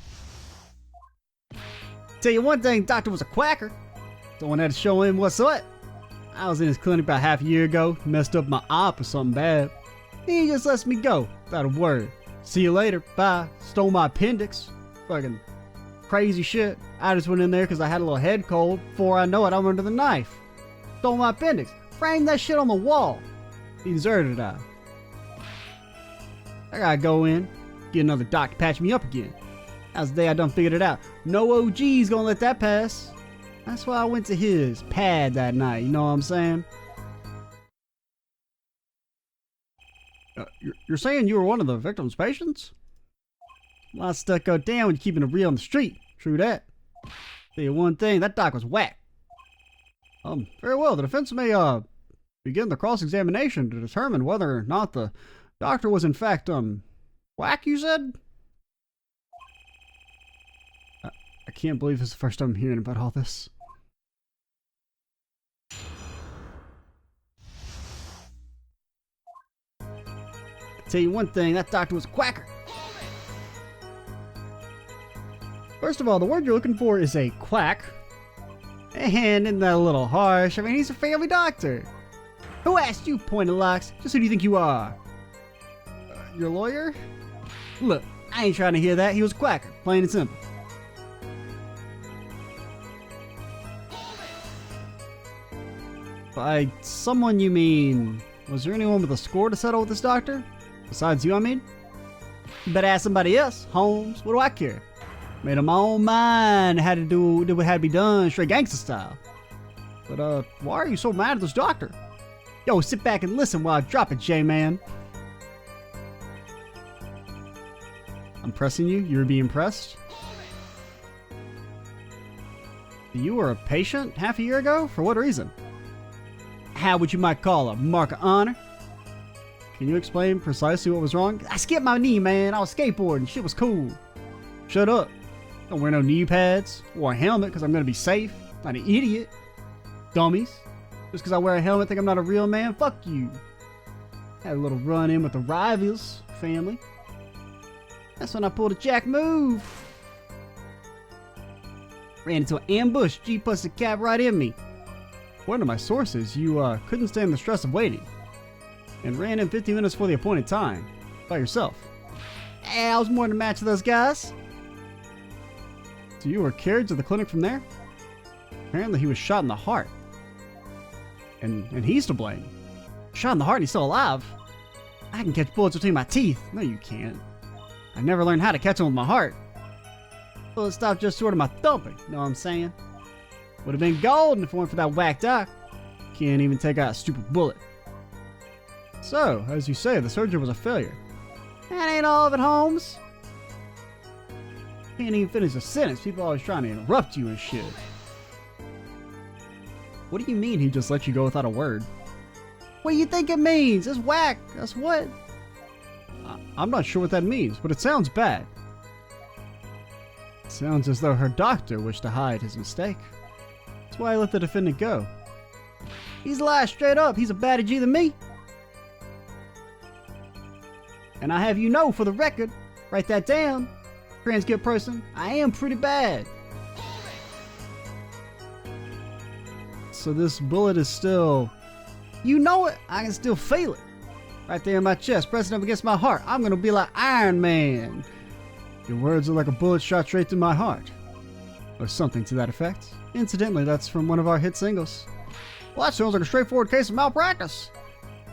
Tell you one thing, doctor was a quacker. Someone had to show him what's what. I was in his clinic about half a year ago, messed up my op or something bad. He just lets me go, without a word. See you later, bye. Stole my appendix. Fucking crazy shit. I just went in there because I had a little head cold. Before I know it, I'm under the knife. Stole my appendix. Framed that shit on the wall. He deserted it. I gotta go in, get another doc to patch me up again. That was the day I done figured it out. No OG's gonna let that pass. That's why I went to his pad that night, you know what I'm saying? You're saying you were one of the victim's patients? A lot of stuff go down when you're keeping it real on the street. True that. Tell you one thing, that doc was whack. Very well, the defense may, begin the cross-examination to determine whether or not the doctor was in fact, whack, you said? I can't believe this is the first time I'm hearing about all this. Tell you one thing, that doctor was a quacker. First of all, the word you're looking for is a quack. And isn't that a little harsh? I mean, he's a family doctor. Who asked you, Pointed Locks? Just who do you think you are? Your lawyer? Look, I ain't trying to hear that. He was a quacker, plain and simple. By someone you mean, was there anyone with a score to settle with this doctor? Besides you, I mean? You better ask somebody else. Holmes, what do I care? Made up my own mind, had to do what had to be done, straight gangster style. But, why are you so mad at this doctor? Yo, sit back and listen while I drop it, J-Man. I'm pressing you? You were being pressed? You were a patient half a year ago? For what reason? How would you might call a mark of honor? Can you explain precisely what was wrong? I skipped my knee, man. I was skateboarding. Shit was cool. Shut up. Don't wear no knee pads or a helmet because I'm going to be safe. Not an idiot. Dummies. Just because I wear a helmet think I'm not a real man? Fuck you. Had a little run in with the Rivals family. That's when I pulled a Jack move. Ran into an ambush. G busted cab right in me. According to my sources, you couldn't stand the stress of waiting. And ran in 15 minutes for the appointed time. By yourself. Hey, I was more than a match of those guys. So you were carried to the clinic from there? Apparently he was shot in the heart. And he's to blame. Shot in the heart and he's still alive. I can catch bullets between my teeth. No, you can't. I never learned how to catch them with my heart. Well, it stopped just short of my thumping. Know what I'm saying? Would have been golden if it weren't for that whack doc. Can't even take out a stupid bullet. So, as you say, the surgery was a failure. That ain't all of it, Holmes. Can't even finish a sentence. People are always trying to interrupt you and shit. What do you mean he just let you go without a word? What do you think it means? It's whack. That's what? I'm not sure what that means, but it sounds bad. It sounds as though her doctor wished to hide his mistake. That's why I let the defendant go. He's lying straight up. He's a badder G than me. And I have you know, for the record, write that down, transcript person, I am pretty bad. So this bullet is still, you know it, I can still feel it. Right there in my chest, pressing up against my heart. I'm gonna be like Iron Man. Your words are like a bullet shot straight through my heart. Or something to that effect. Incidentally, that's from one of our hit singles. Well, that sounds like a straightforward case of malpractice.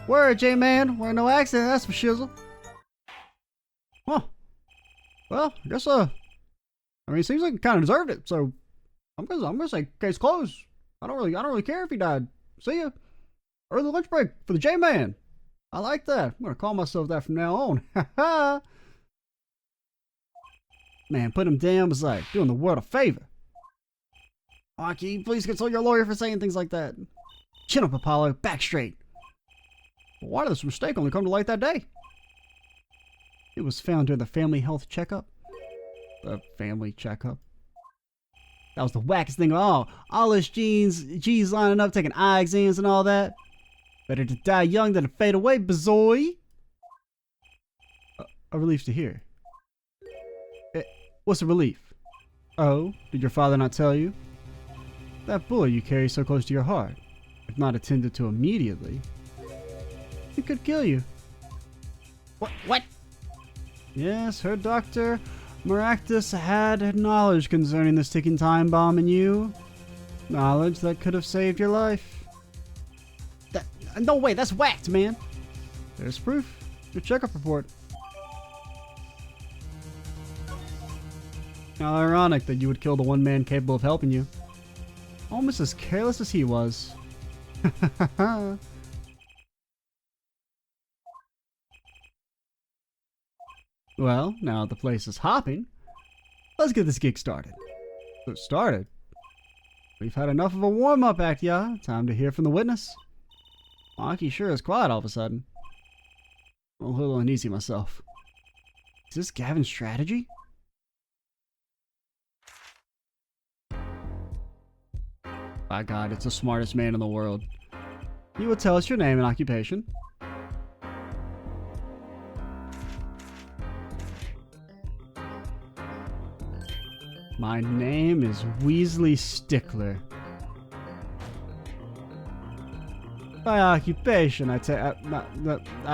Word, J-Man, we're no accident, that's for shizzle. Huh. Well, I guess, I mean, it seems like he kind of deserved it, so I'm gonna say case closed. I don't really care if he died. See ya. Early lunch break for the J-Man. I like that. I'm gonna call myself that from now on. Ha ha. Man, putting him down was like doing the world a favor. Oh, can you please console your lawyer for saying things like that? Chin up, Apollo. Back straight. Why did this mistake only come to light that day? It was found during the family health checkup. The family checkup. That was the wackest thing of all us G's lining up, taking eye exams and all that. Better to die young than to fade away, bazoy. A relief to hear. What's a relief? Oh, did your father not tell you? That bullet you carry so close to your heart, if not attended to immediately, it could kill you. What? Yes, her doctor, Maractus, had knowledge concerning this ticking time bomb in you. Knowledge that could have saved your life. No way, that's whacked, man. There's proof. Your checkup report. How ironic that you would kill the one man capable of helping you. Almost as careless as he was. Well, now that the place is hopping, let's get this gig started. So started? We've had enough of a warm-up act, yeah? Time to hear from the witness. Aki sure is quiet all of a sudden. I'm a little uneasy myself. Is this Gavin's strategy? By God, it's the smartest man in the world. You will tell us your name and occupation. My name is Weasley Stickler. By occupation, I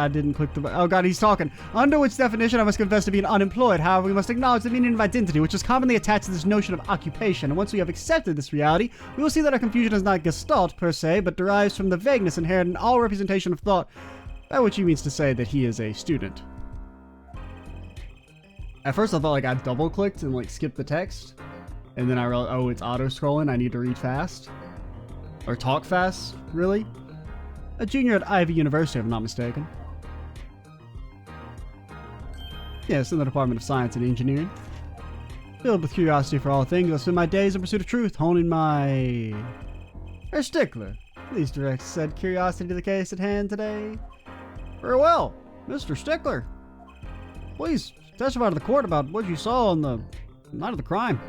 didn't click the... Oh God, he's talking. Under which definition I must confess to being unemployed. However, we must acknowledge the meaning of identity, which is commonly attached to this notion of occupation. And once we have accepted this reality, we will see that our confusion is not gestalt per se, but derives from the vagueness inherent in all representation of thought. By which he means to say that he is a student. At first I thought like I double clicked and like skipped the text. And then I realized, oh, it's auto scrolling. I need to read fast. Or talk fast, really. A junior at Ivy University, if I'm not mistaken. Yes, in the Department of Science and Engineering. Filled with curiosity for all things, I spend my days in pursuit of truth, honing my... Herr Stickler, please direct said curiosity to the case at hand today. Very well, Mr. Stickler. Please testify to the court about what you saw on the night of the crime.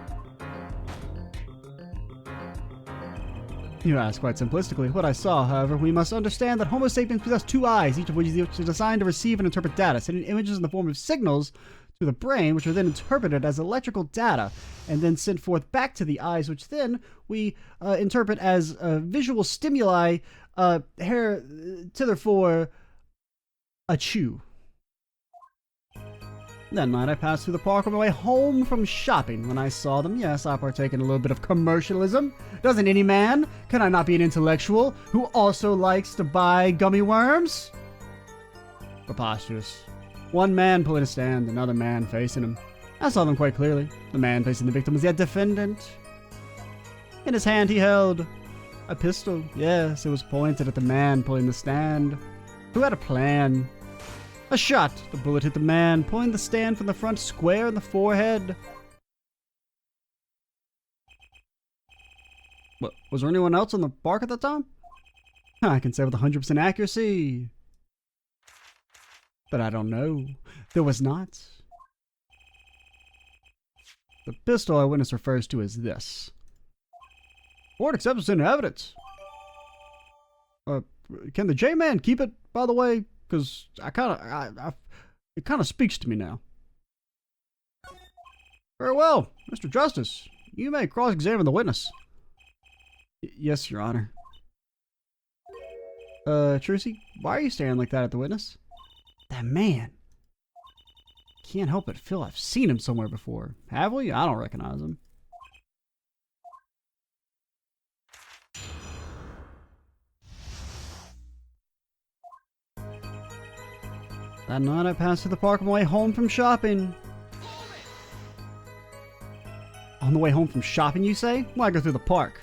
You ask quite simplistically what I saw. However, we must understand that Homo sapiens possess two eyes, each of which is designed to receive and interpret data, sending images in the form of signals to the brain, which are then interpreted as electrical data, and then sent forth back to the eyes, which then we interpret as visual stimuli, thitherefore a chew. That night I passed through the park on my way home from shopping. When I saw them, yes, I partake in a little bit of commercialism. Doesn't any man? Can I not be an intellectual who also likes to buy gummy worms? Preposterous. One man pulling a stand, another man facing him. I saw them quite clearly. The man facing the victim was the defendant. In his hand he held a pistol. Yes, it was pointed at the man pulling the stand, who had a plan. A shot. The bullet hit the man, pulling the stand from the front square in the forehead. What, was there anyone else on the park at that time? I can say with 100% accuracy that I don't know. There was not. The pistol our witness refers to is this. Court accepts this into evidence. Can the J-Man keep it, by the way? Because it kind of speaks to me now. Very well, Mr. Justice. You may cross-examine the witness. Yes, Your Honor. Trucy, why are you staring like that at the witness? That man. Can't help but feel I've seen him somewhere before. Have we? I don't recognize him. That night I passed through the park on my way home from shopping. On the way home from shopping, you say? Why go through the park?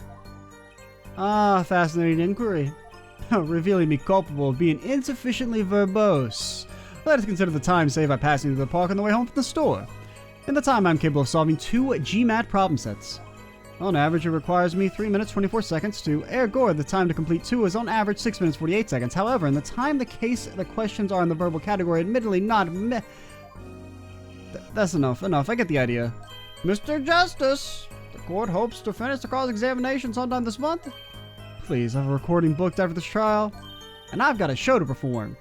Ah, fascinating inquiry. Revealing me culpable of being insufficiently verbose. Let us consider the time saved by passing through the park on the way home from the store. In the time I'm capable of solving 2 GMAT problem sets. On average, it requires me 3 minutes 24 seconds to ergo. The time to complete 2 is on average 6 minutes 48 seconds. However, in the time the questions are in the verbal category, admittedly not that's enough. I get the idea. Mr. Justice, the court hopes to finish the cross-examination sometime this month. Please, I have a recording booked after this trial, and I've got a show to perform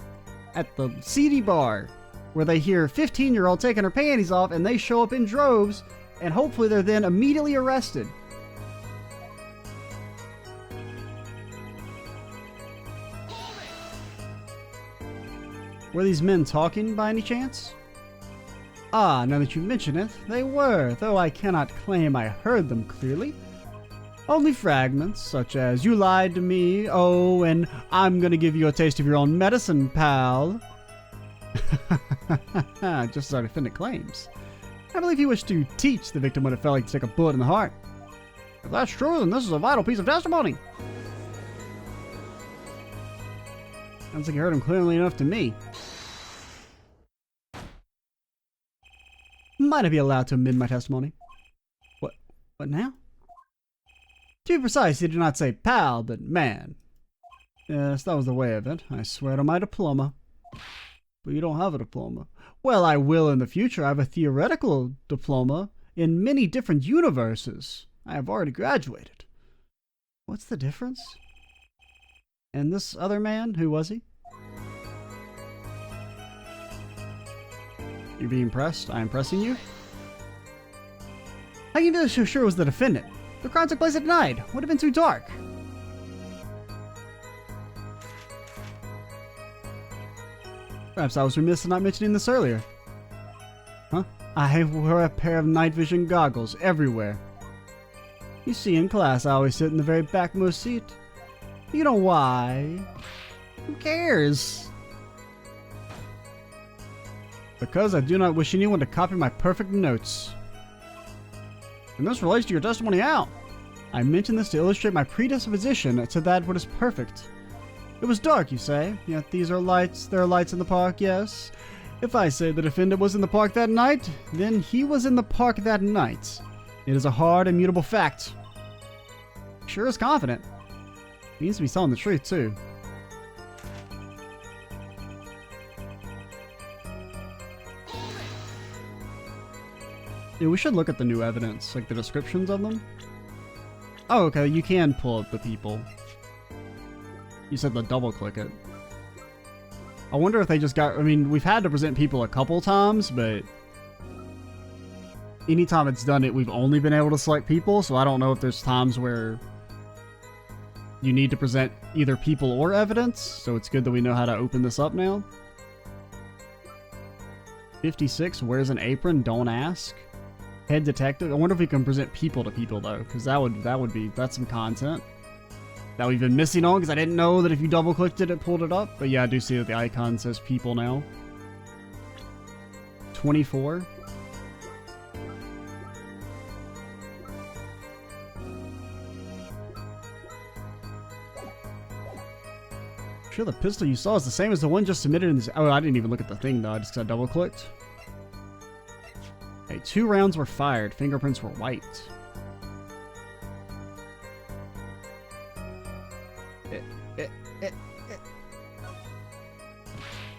at the CD bar, where they hear a 15-year-old taking her panties off, and they show up in droves, and hopefully they're then immediately arrested. Were these men talking by any chance? Ah, now that you mention it, they were, though I cannot claim I heard them clearly. Only fragments, such as, "You lied to me," "Oh, and I'm gonna give you a taste of your own medicine, pal." Just as our defendant claims. I believe he wished to teach the victim what it felt like to take a bullet in the heart. If that's true, then this is a vital piece of testimony. Sounds like you heard him clearly enough to me. Might I be allowed to amend my testimony? What now? To be precise, he did not say pal, but man. Yes, that was the way of it. I swear to my diploma. But you don't have a diploma. Well, I will in the future. I have a theoretical diploma in many different universes. I have already graduated. What's the difference? And this other man, who was he? You're being pressed? I am pressing you? How can you be so sure it was the defendant? The crime took place at night. Would have been too dark. Perhaps I was remiss in not mentioning this earlier. Huh? I wear a pair of night vision goggles everywhere. You see, in class, I always sit in the very backmost seat. You know why? Who cares? Because I do not wish anyone to copy my perfect notes. And this relates to your testimony how? I mentioned this to illustrate my predisposition to that what is perfect. It was dark, you say, yet these are lights. There are lights in the park, yes. If I say the defendant was in the park that night, then he was in the park that night. It is a hard, immutable fact. Sure is confident. He needs to be telling the truth, too. Yeah, we should look at the new evidence, like the descriptions of them. Oh, okay, you can pull up the people. You said to double click it. I wonder if they just got, I mean, we've had to present people a couple times, but anytime it's done it, we've only been able to select people, so I don't know if there's times where you need to present either people or evidence, so it's good that we know how to open this up now. 56, wears an apron, don't ask. Head detective. I wonder if we can present people to people though, because that's some content that we've been missing on, because I didn't know that if you double clicked it, it pulled it up. But yeah, I do see that the icon says people now. 24. Sure, the pistol you saw is the same as the one just submitted in this. Oh, I didn't even look at the thing though. I just got double clicked. Okay, 2 rounds were fired. Fingerprints were white.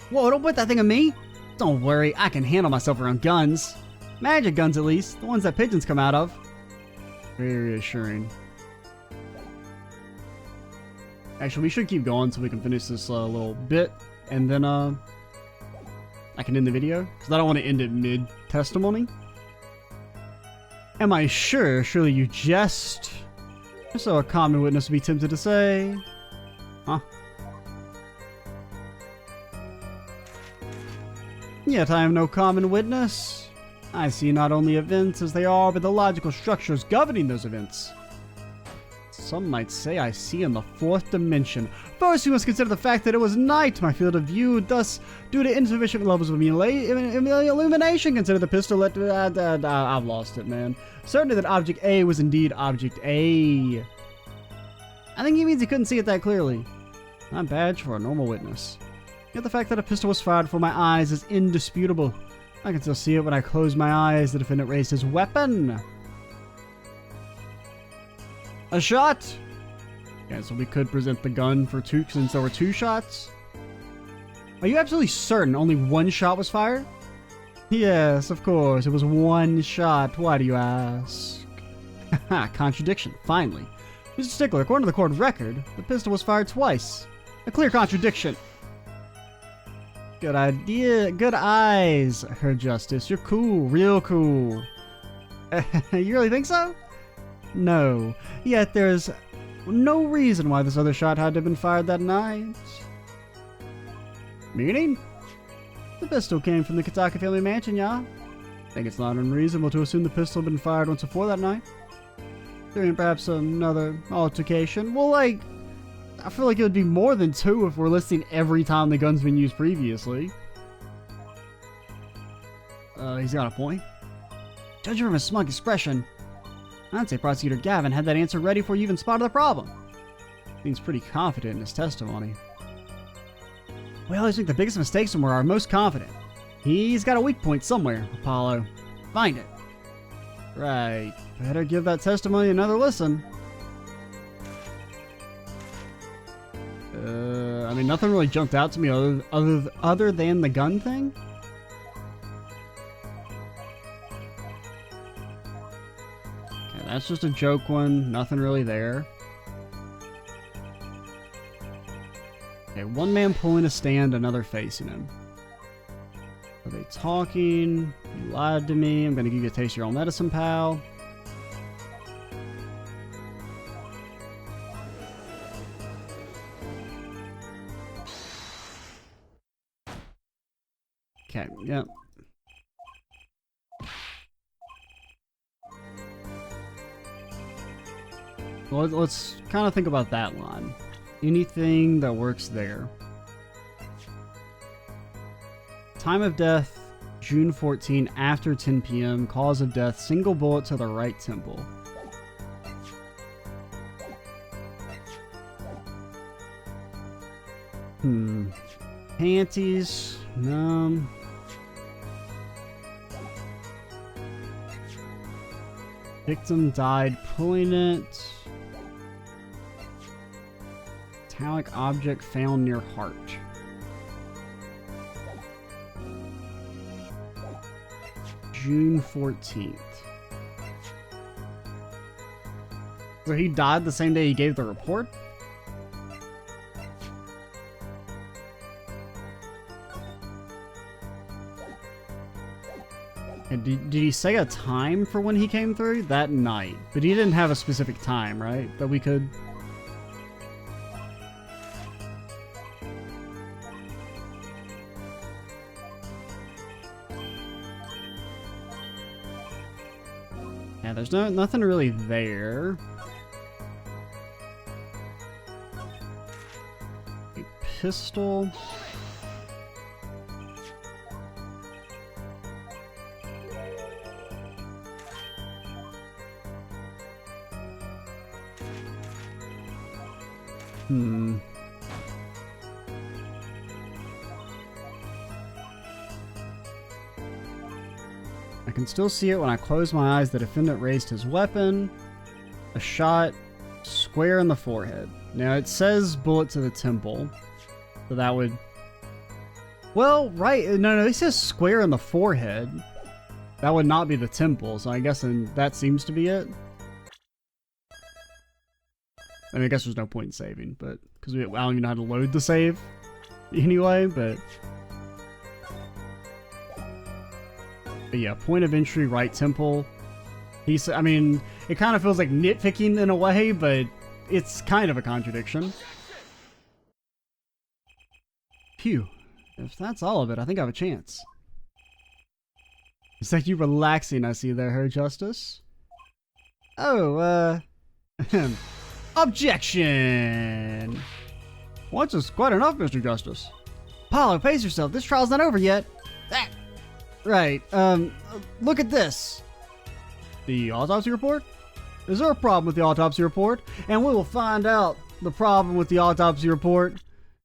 Whoa, don't put that thing on me! Don't worry, I can handle myself around guns. Magic guns, at least. The ones that pigeons come out of. Very reassuring. Actually, we should keep going so we can finish this little bit. And then, I can end the video. Because I don't want to end it mid-testimony. Am I sure? Surely you jest. So a common witness would be tempted to say. Huh? Yet I am no common witness. I see not only events as they are, but the logical structures governing those events. Some might say I see in the 4th dimension. First, we must consider the fact that it was night, my field of view, thus, due to insufficient levels of illumination, consider the pistol I've lost it, man. Certainly that object A was indeed object A. I think he means he couldn't see it that clearly. Not bad for a normal witness. Yet the fact that a pistol was fired before my eyes is indisputable. I can still see it when I close my eyes. The defendant raised his weapon. A shot! Yeah, so we could present the gun for 2, since there were 2 shots. Are you absolutely certain only 1 shot was fired? Yes, of course, it was 1 shot. Why do you ask? Haha, contradiction, finally. Mr. Stickler, according to the court record, the pistol was fired twice. A clear contradiction. Good idea. Good eyes, Her Justice. You're cool. Real cool. You really think so? No. Yet there's no reason why this other shot had to have been fired that night. Meaning? The pistol came from the Kitaka family mansion, yeah? I think it's not unreasonable to assume the pistol had been fired once before that night. During perhaps another altercation. Well, like, I feel like it would be more than 2 if we're listing every time the gun's been used previously. He's got a point. Judging from his smug expression, I'd say Prosecutor Gavin had that answer ready before you even spotted the problem. Seems pretty confident in his testimony. We always make the biggest mistakes when we're our most confident. He's got a weak point somewhere, Apollo. Find it. Right. Better give that testimony another listen. I mean, nothing really jumped out to me other than the gun thing. Okay, that's just a joke one. Nothing really there. Okay, one man pulling a stand, another facing him. Are they talking? You lied to me. I'm gonna give you a taste of your own medicine, pal. Okay, yep. Well, let's kind of think about that line. Anything that works there. Time of death, June 14, after 10 p.m. Cause of death, single bullet to the right temple. Panties, Victim died pulling it. Metallic object found near heart. June 14th. So he died the same day he gave the report? And did he say a time for when he came through? That night. But he didn't have a specific time, right? That we could... Yeah, there's nothing really there. A pistol. I can still see it when I close my eyes. The defendant raised his weapon. A shot square in the forehead. Now it says bullet to the temple. So that would... Well, right. No, it says square in the forehead. That would not be the temple. So I guess that seems to be it. I mean, I guess there's no point in saving, but... Because I don't even know how to load the save. Anyway, but yeah, point of entry, right temple. I mean, it kind of feels like nitpicking in a way, but it's kind of a contradiction. Phew. If that's all of it, I think I have a chance. It's like you relaxing, I see there, Her Justice. Oh, objection! Once is quite enough, Mr. Justice. Apollo, pace yourself. This trial's not over yet. That. Right. Look at this. The autopsy report? Is there a problem with the autopsy report? And we will find out the problem with the autopsy report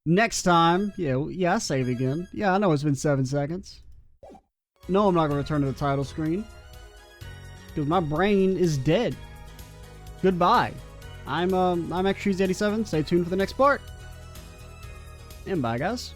next time. Yeah, I save again. Yeah, I know it's been 7 seconds. No, I'm not going to return to the title screen. Because my brain is dead. Goodbye. I'm XShoes87. Stay tuned for the next part. And bye, guys.